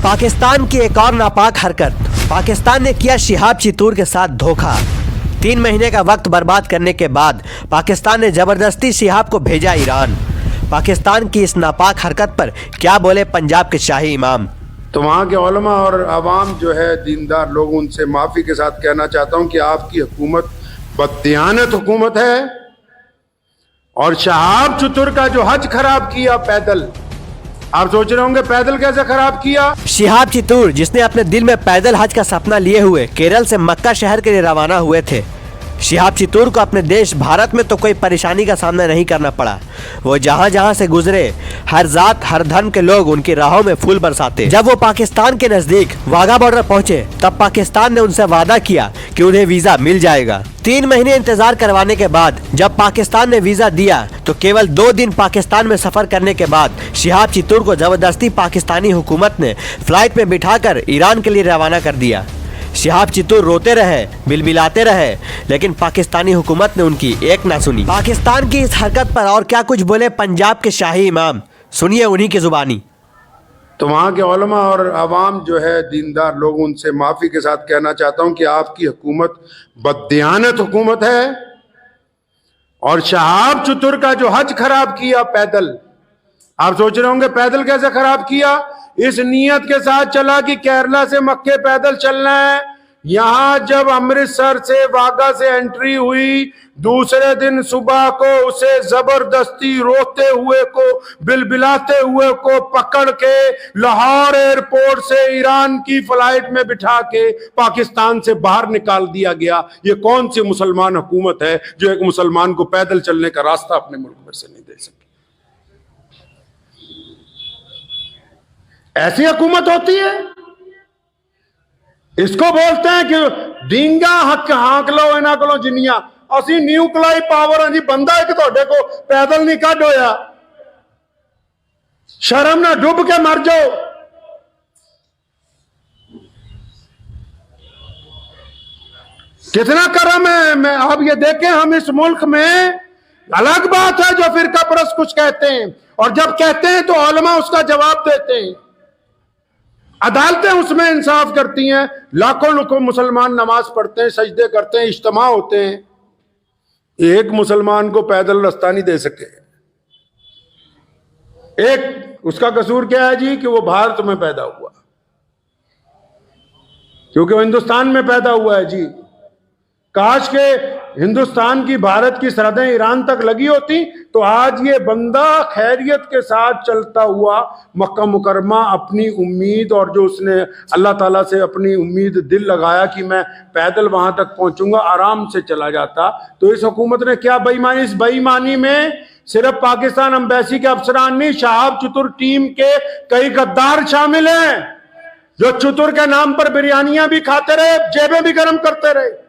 पाकिस्तान की एक और नापाक हरकत। पाकिस्तान ने किया शिहाब चितूर के साथ धोखा। 3 महीने का वक्त बर्बाद करने के बाद पाकिस्तान ने जबरदस्ती शिहाब को भेजा ईरान। पाकिस्तान की इस नापाक हरकत पर क्या बोले पंजाब के शाही इमाम। तो वहाँ के उलमा और आवाम जो है दीनदार लोग, उनसे माफ़ी के साथ कहना चाहता हूँ कि आपकी हुकूमत बददियानत हुकूमत है। और शहाब चतुर का जो हज खराब किया पैदल, आप सोच रहे होंगे पैदल कैसे खराब किया। शिहाब चितूर जिसने अपने दिल में पैदल हज का सपना लिए हुए केरल से मक्का शहर के लिए रवाना हुए थे। शिहाब चितूर को अपने देश भारत में तो कोई परेशानी का सामना नहीं करना पड़ा। वो जहां जहां से गुजरे हर जात हर धर्म के लोग उनकी राहों में फूल बरसाते। जब वो पाकिस्तान के नजदीक वाघा बॉर्डर पहुंचे तब पाकिस्तान ने उनसे वादा किया कि उन्हें वीजा मिल जाएगा। 3 महीने इंतजार करवाने के बाद जब पाकिस्तान ने वीजा दिया तो केवल 2 दिन पाकिस्तान में सफर करने के बाद शिहाब चितूर को जबरदस्ती पाकिस्तानी हुकूमत ने फ्लाइट में बिठाकर ईरान के लिए रवाना कर दिया। शिहाब चितूर रोते रहे, बिलबिलाते रहे, लेकिन पाकिस्तानी हुकूमत ने उनकी एक ना सुनी। पाकिस्तान की इस हरकत पर और क्या कुछ बोले पंजाब के शाही इमाम, सुनिए उन्हीं की जुबानी। तो वहाँ के उलमा और आवाम जो है दीनदार लोग, उनसे माफ़ी के साथ कहना चाहता हूँ कि आपकी हुकूमत बददियानत हुकूमत है। और शहाब चतुर का जो हज खराब किया पैदल, आप सोच रहे होंगे पैदल कैसे खराब किया। इस नीयत के साथ चला कि केरला से मक्के पैदल चलना है। यहां जब अमृतसर से वाघा से एंट्री हुई, दूसरे दिन सुबह को उसे जबरदस्ती रोते हुए को, बिलबिलाते हुए को पकड़ के लाहौर एयरपोर्ट से ईरान की फ्लाइट में बिठा के पाकिस्तान से बाहर निकाल दिया गया। ये कौन सी मुसलमान हुकूमत है जो एक मुसलमान को पैदल चलने का रास्ता अपने मुल्क में से नहीं दे सकी। ऐसी हुकूमत होती है, इसको बोलते हैं कि डींगा हक हाँक लो इन्हां कोलों जिन्नियां असी न्यूक्लियर पावर हैं जी। बंदा एक तुहाडे को पैदल नहीं कढ होया, शर्म ना डुब के मर जाओ। कितना करम है। मैं आप ये देखें, हम इस मुल्क में, अलग बात है जो फिरका परस्त कुछ कहते हैं और जब कहते हैं तो उलमा उसका जवाब देते हैं, अदालतें उसमें इंसाफ करती हैं, लाखों मुसलमान नमाज पढ़ते हैं, सजदे करते हैं, इज्तिमा होते हैं। एक मुसलमान को पैदल रास्ता नहीं दे सके। एक उसका कसूर क्या है जी कि वो भारत में पैदा हुआ, क्योंकि वो हिंदुस्तान में पैदा हुआ है जी। काश के हिंदुस्तान की भारत की सरहदें ईरान तक लगी होती तो आज ये बंदा खैरियत के साथ चलता हुआ मक्का मुकरमा अपनी उम्मीद, और जो उसने अल्लाह ताला से अपनी उम्मीद दिल लगाया कि मैं पैदल वहां तक पहुंचूंगा, आराम से चला जाता। तो इस हुकूमत ने क्या बेईमानी, इस बेईमानी में सिर्फ पाकिस्तान एम्बेसी के अफसरान नहीं, शहाब चतुर टीम के कई गद्दार शामिल हैं जो चतुर के नाम पर बिरयानियां भी खाते रहे, जेबें भी गर्म करते रहे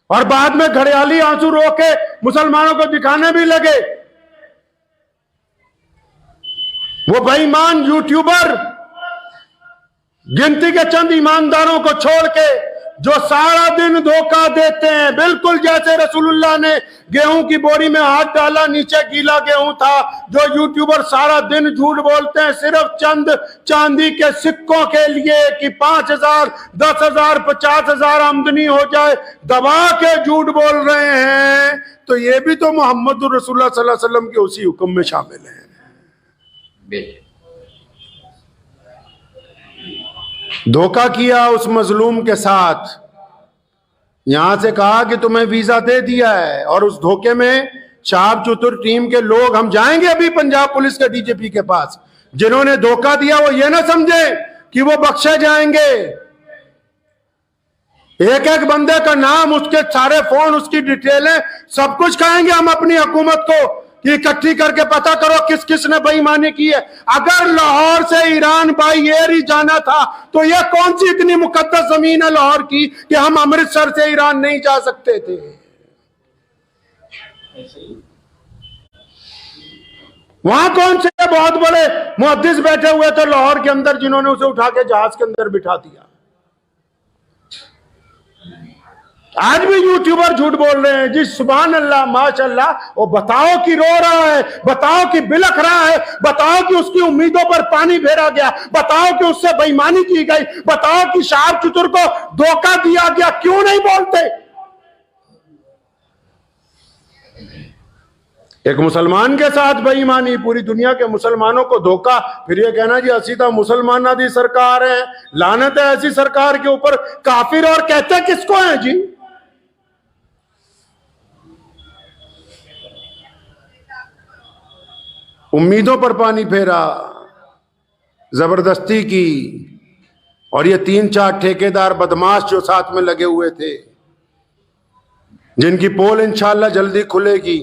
और बाद में घड़ियाली आंसू रो के मुसलमानों को दिखाने भी लगे। वो बेईमान यूट्यूबर गिनती के चंद ईमानदारों को छोड़ के जो सारा दिन धोखा देते हैं, बिल्कुल जैसे रसूलुल्लाह ने गेहूं की बोरी में हाथ डाला नीचे गीला गेहूं था। जो यूट्यूबर सारा दिन झूठ बोलते हैं सिर्फ चंद चांदी के सिक्कों के लिए कि 5,000, 10,000, 50,000 आमदनी हो जाए, दबा के झूठ बोल रहे हैं, तो ये भी तो मोहम्मद रसूलुल्लाह सल्लल्लाहु अलैहि वसल्लम के उसी हुक्म में शामिल है। धोखा किया उस मजलूम के साथ, यहां से कहा कि तुम्हें वीजा दे दिया है, और उस धोखे में शहाब चतुर टीम के लोग, हम जाएंगे अभी पंजाब पुलिस के डीजीपी के पास, जिन्होंने धोखा दिया वो ये ना समझे कि वो बख्शे जाएंगे। एक एक बंदे का नाम, उसके सारे फोन, उसकी डिटेलें, सब कुछ कहेंगे हम अपनी हुकूमत को कि इकट्ठी करके पता करो किस किस ने बेईमानी की है। अगर लाहौर से ईरान बाई एयर ही जाना था तो यह कौन सी इतनी मुकद्दस जमीन है लाहौर की कि हम अमृतसर से ईरान नहीं जा सकते थे। वहां कौन से बहुत बड़े मुहद्दिस बैठे हुए थे लाहौर के अंदर जिन्होंने उसे उठा के जहाज के अंदर बिठा दिया। आज भी यूट्यूबर झूठ बोल रहे हैं जी, सुभान अल्लाह माशाल्लाह। वो बताओ कि रो रहा है, बताओ कि बिलख रहा है, बताओ कि उसकी उम्मीदों पर पानी फेरा गया, बताओ कि उससे बेईमानी की गई, बताओ कि शहाब चतुर को धोखा दिया गया, क्यों नहीं बोलते? एक मुसलमान के साथ बेईमानी, पूरी दुनिया के मुसलमानों को धोखा, फिर ये कहना जी असी तो मुसलमान दी सरकार है। लानत है ऐसी सरकार के ऊपर। काफिर और कहते किसको है जी? उम्मीदों पर पानी फेरा, जबरदस्ती की। और ये 3-4 ठेकेदार बदमाश जो साथ में लगे हुए थे, जिनकी पोल इंशाल्लाह जल्दी खुलेगी,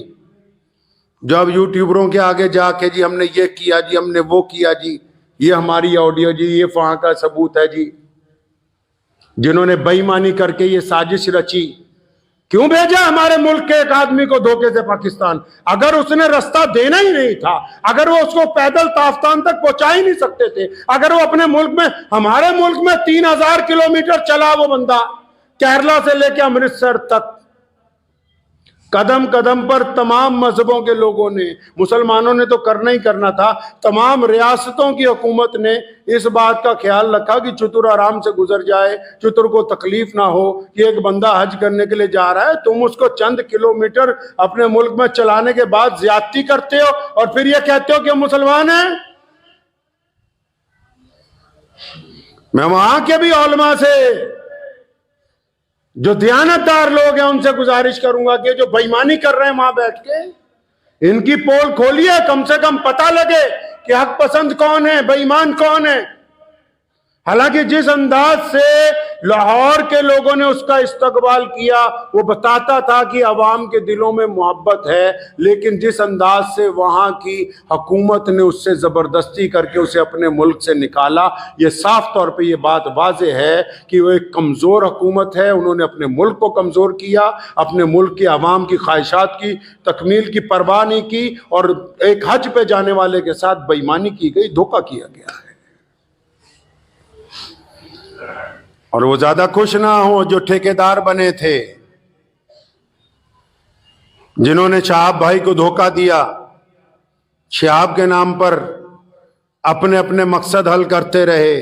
जो अब यूट्यूबरों के आगे जाके जी हमने ये किया जी, हमने वो किया जी, ये हमारी ऑडियो जी, ये वहां का सबूत है जी, जिन्होंने बेईमानी करके ये साजिश रची। क्यों भेजा हमारे मुल्क के एक आदमी को धोखे से पाकिस्तान? अगर उसने रास्ता देना ही नहीं था, अगर वो उसको पैदल ताफ्तान तक पहुंचा ही नहीं सकते थे, अगर वो अपने मुल्क में, हमारे मुल्क में 3000 किलोमीटर चला वो बंदा, केरला से लेकर अमृतसर तक, कदम कदम पर तमाम मजहबों के लोगों ने, मुसलमानों ने तो करना ही करना था, तमाम रियासतों की हुकूमत ने इस बात का ख्याल रखा कि चतुर आराम से गुजर जाए, चतुर को तकलीफ ना हो कि एक बंदा हज करने के लिए जा रहा है, तुम उसको चंद किलोमीटर अपने मुल्क में चलाने के बाद ज्यादती करते हो और फिर ये कहते हो कि हम मुसलमान हैं। मैं वहां के भी उलमा से, जो दयानतदार लोग हैं, उनसे गुजारिश करूंगा कि जो बेईमानी कर रहे हैं वहां बैठ के, इनकी पोल खोलिए, कम से कम पता लगे कि हक पसंद कौन है, बेईमान कौन है। हालांकि जिस अंदाज से लाहौर के लोगों ने उसका इस्तकबाल किया, वो बताता था कि अवाम के दिलों में मोहब्बत है, लेकिन जिस अंदाज से वहां की हुकूमत ने उससे जबरदस्ती करके उसे अपने मुल्क से निकाला, ये साफ तौर पे ये बात वाज़ेह है कि वो एक कमजोर हुकूमत है। उन्होंने अपने मुल्क को कमजोर किया, अपने मुल्क के अवाम की ख्वाहिशात की तकमील की परवाह नहीं की, और एक हज पे जाने वाले के साथ बेईमानी की गई, धोखा किया गया है। और वो ज्यादा खुश ना हो जो ठेकेदार बने थे, जिन्होंने शहाब भाई को धोखा दिया, शहाब के नाम पर अपने अपने मकसद हल करते रहे।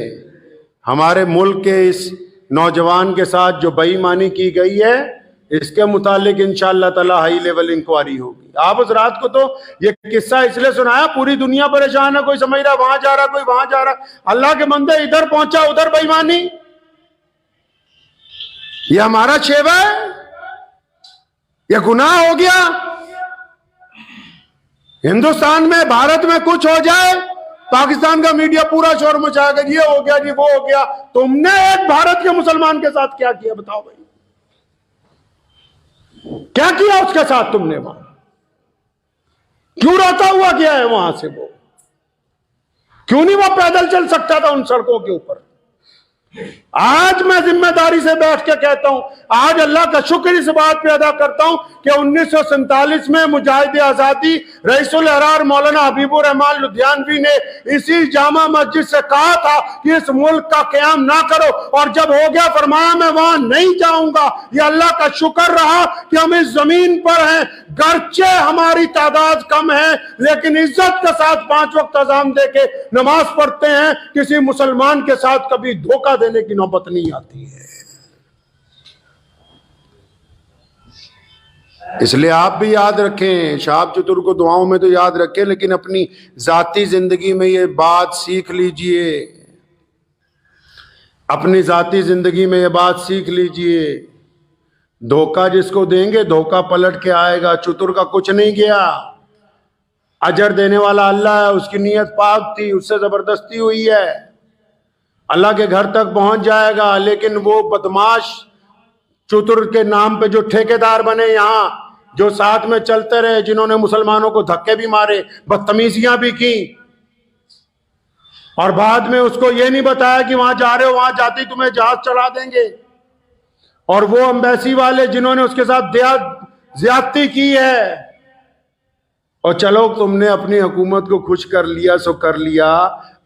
हमारे मुल्क के इस नौजवान के साथ जो बेईमानी की गई है, इसके मुतालिक इंशाअल्लाह ताला हाई लेवल इंक्वायरी होगी। आप उस रात को तो ये किस्सा इसलिए सुनाया, पूरी दुनिया परेशान है, कोई समझ रहा वहां जा रहा, कोई वहां जा रहा। अल्लाह के बंदे, इधर पहुंचा उधर बेईमानी, ये हमारा शेवा है, ये गुनाह हो गया। हिंदुस्तान में, भारत में कुछ हो जाए, पाकिस्तान का मीडिया पूरा शोर मचाएगा, ये हो गया जी, वो हो गया। तुमने एक भारत के मुसलमान के साथ क्या किया बताओ भाई? क्या किया उसके साथ तुमने? वहां क्यों रोता हुआ गया है वहां से? वो क्यों नहीं वो पैदल चल सकता था उन सड़कों के ऊपर? आज मैं जिम्मेदारी से बैठ के कहता हूं, आज अल्लाह का शुक्र इस बात पे अदा करता हूं कि 1947 में मुजाहिद आजादी रईसुल अहरार मौलाना हबीबुर रहमान लुधियानवी ने इसी जामा मस्जिद से कहा था कि इस मुल्क का क़याम ना करो, और जब हो गया फरमाया मैं वहां नहीं जाऊंगा। ये अल्लाह का शुक्र रहा कि हम इस जमीन पर हैं, गर्चे हमारी तादाद कम है, लेकिन इज्जत के साथ 5 वक्त अज़ान दे के नमाज पढ़ते हैं। किसी मुसलमान के साथ कभी धोखा देने की नौबत नहीं आती है। इसलिए आप भी याद रखें, शहाब चतुर को दुआओं में तो याद रखें, लेकिन अपनी जाती जिंदगी में ये बात सीख लीजिए, अपनी जाती जिंदगी में ये बात सीख लीजिए। धोखा जिसको देंगे धोखा पलट के आएगा। चतुर का कुछ नहीं गया, अजर देने वाला अल्लाह है, उसकी नीयत पाक थी, उससे जबरदस्ती हुई है, अल्लाह के घर तक पहुंच जाएगा। लेकिन वो बदमाश चतुर के नाम पे जो ठेकेदार बने यहाँ, जो साथ में चलते रहे, जिन्होंने मुसलमानों को धक्के भी मारे, बदतमीजियां भी की, और बाद में उसको ये नहीं बताया कि वहां जा रहे हो, वहां जाती तुम्हें जहाज चढ़ा देंगे। और वो एम्बेसी वाले जिन्होंने उसके साथ ज्यादती की है, और चलो तुमने अपनी हुकूमत को खुश कर लिया सो कर लिया,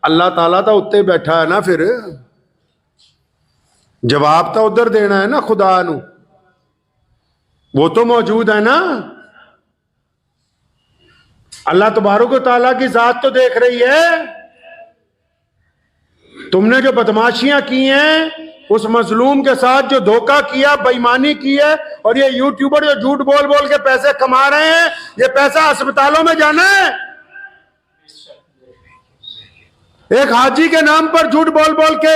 अल्लाह ताला तो उत्ते बैठा है ना, फिर जवाब तो उधर देना है ना खुदा नू। वो तो मौजूद है ना। अल्लाह तबारक व तआला की जात तो देख रही है। तुमने जो बदमाशियां की हैं, उस मजलूम के साथ जो धोखा किया, बेईमानी की है, और ये यूट्यूबर जो झूठ बोल बोल के पैसे कमा रहे हैं, ये पैसा अस्पतालों में जाना है। एक हाजी के नाम पर झूठ बोल बोल के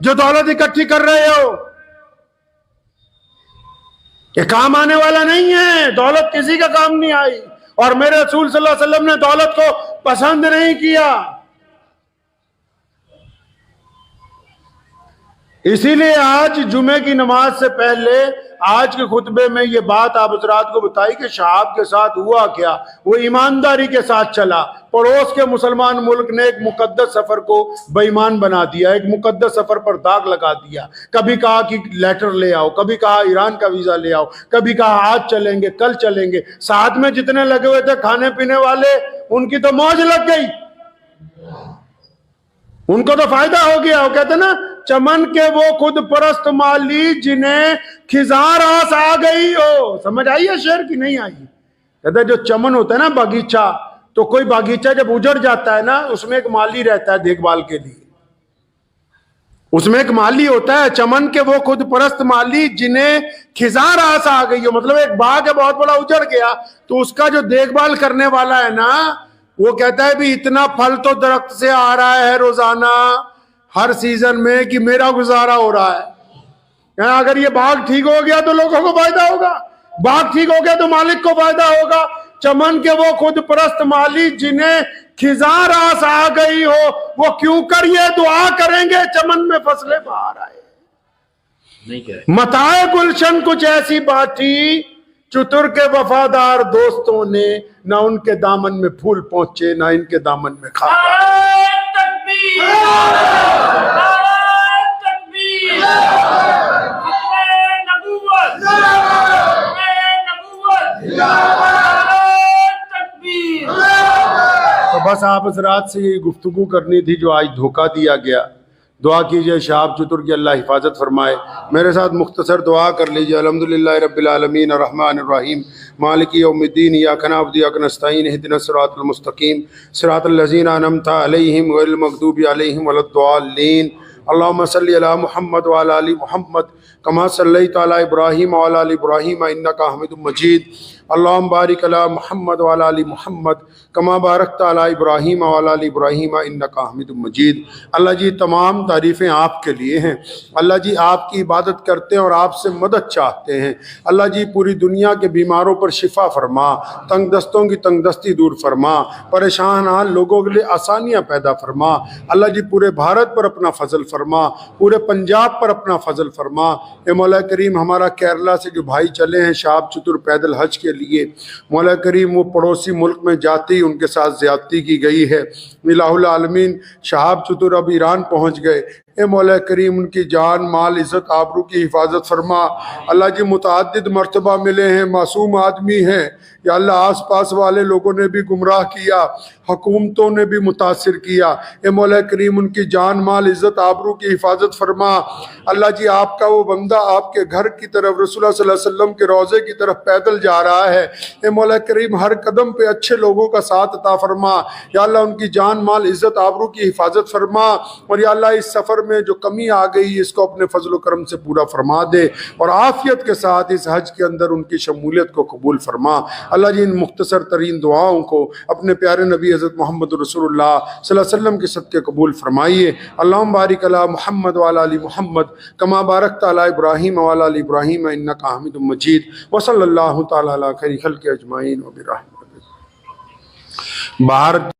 जो दौलत इकट्ठी कर रहे हो, ये काम आने वाला नहीं है। दौलत किसी का काम नहीं आई, और मेरे रसूल सल्लल्लाहु अलैहि वसल्लम ने दौलत को पसंद नहीं किया। इसीलिए आज जुमे की नमाज से पहले आज के खुतबे में ये बात आप हज़रात को बताई कि शहाब के साथ हुआ क्या। वो ईमानदारी के साथ चला। पड़ोस के मुसलमान मुल्क ने एक मुकद्दस सफर को बेईमान बना दिया, एक मुकद्दस सफर पर दाग लगा दिया। कभी कहा कि लेटर ले आओ, कभी कहा ईरान का वीजा ले आओ, कभी कहा आज चलेंगे कल चलेंगे। साथ में जितने लगे हुए थे खाने पीने वाले, उनकी तो मौज लग गई, उनको तो फायदा हो गया। वो कहते ना, चमन के वो खुद परस्त माली जिन्हें खिजार आस आ गई हो। समझ आई है शेर की नहीं आई? कहते जो चमन होता है ना बागीचा, तो कोई बागीचा जब उजड़ जाता है ना, उसमें एक माली रहता है देखभाल के लिए। उसमें एक माली होता है, चमन के वो खुद परस्त माली जिन्हें खिजार आस आ गई हो। मतलब एक बाग है बहुत बड़ा, उजड़ गया, तो उसका जो देखभाल करने वाला है ना, वो कहता है भी इतना फल तो दरख्त से आ रहा है रोजाना हर सीजन में कि मेरा गुजारा हो रहा है। अगर ये बाग ठीक हो गया तो लोगों को फायदा होगा, बाग ठीक हो गया तो मालिक को फायदा होगा। चमन के वो खुद परस्त माली जिन्हें खिजार आस आ गई हो, वो क्यों कर ये दुआ करेंगे चमन में फसलें बाहर आए। मताए गुलशन कुछ ऐसी बाटी, चतुर के वफादार दोस्तों ने ना उनके दामन में फूल पहुंचे, ना इनके दामन में खा। तो बस आप हज़रात से यही गुफ्तगू करनी थी जो आज धोखा दिया गया। दुआ कीजिए शहाब चतुर की अल्लाह हिफाजत फरमाए। मेरे साथ मुख्तसर दुआ कर लीजिए। अल्हम्दुलिल्लाह रब्बिल आलमीन अर्रहमानिर रहीम मालिकी यौमिद्दीन इय्याका नअबुदु व इय्याका नस्तईन इहदिनस सिरातल मुस्तकीम सिरातल लज़ीना अनअमता अलैहिम गैरिल मग़दूबि अलैहिम वलद्दाल्लीन। अल्लाहुम्मा सल्लि अला मुहम्मद व अला आलि मुहम्मद कमा सल्लैता अला इब्राहीम व अला आलि इब्राहीम इन्नका हमीदुम मजीद। अल्लाहुम्मा बारिक अला मुहम्मद व अला आलि मुहम्मद कमा बारकता अला इब्राहीम व अला आलि इब्राहीम इन्नका हमीदुम मजीद। अल्लाह जी तमाम तारीफ़ें आपके लिए हैं। अल्लाह जी आपकी इबादत करते हैं और आपसे मदद चाहते हैं। अल्लाह जी पूरी दुनिया के बीमारों पर शिफा फरमा, तंग दस्तों की तंग दस्ती दूर फरमा, परेशान हाल लोगों के लिए आसानियाँ पैदा फरमा। अल्लाह जी पूरे भारत पर अपना फजल फरमा, पूरे पंजाब पर अपना फजल फरमा। ए मौला करीम, हमारा केरला से जो भाई चले हैं शहाब चतुर पैदल हज के लिए, मौला करीम वो पड़ोसी मुल्क में जाते ही उनके साथ ज्यादती की गई है। इलाहुल आलमीन शहाब चतुर अब ईरान पहुँच गए। ए मौला करीम उनकी जान माल इज़्ज़त आबरू की हिफाजत फरमा। अल्लाह जी मुतअद्दिद मर्तबा मिले हैं, मासूम आदमी हैं या अल्लाह, आस पास वाले लोगों ने भी गुमराह किया, हुकूमतों ने भी मुतासिर किया। ए मौला करीम उनकी जान माल इज़्ज़त आबरू की हिफाजत फरमा। अल्लाह जी आपका वो बंदा आपके घर की तरफ रसूलुल्लाह सल्लल्लाहु अलैहि वसल्लम के रोज़े की तरफ पैदल जा रहा है। ए मौला करीम हर कदम पे अच्छे लोगों का साथ अता फरमा। या अल्लाह उनकी जान माल इज़्ज़त आबरू की हिफाजत फरमा। और या अल्लाह इस सफ़र में जो कमी आ गई इसको अपने फजल करम से पूरा फरमा दे और आफियत के साथ इस हज के अंदर उनकी शमूलियत को कबूल फरमा। अल्लाह जी इन मुख्तसर तरीन दुआओं को अपने प्यारे नबी हज़रत मोहम्मद रसूलुल्लाह सल्लल्लाहु अलैहि वसल्लम के सदक़े कबूल फरमाइए। अल्लाहुम्मा बारिक अला मुहम्मद व अला आलि मुहम्मद कमा बारकता अला इब्राहीम व अला आलि इब्राहीम इन्नका हमीदुम मजीद। व सल्लल्लाहु तआला अला खैरि खल्क़ि अजमाइन व बिरहमतिह। बाहर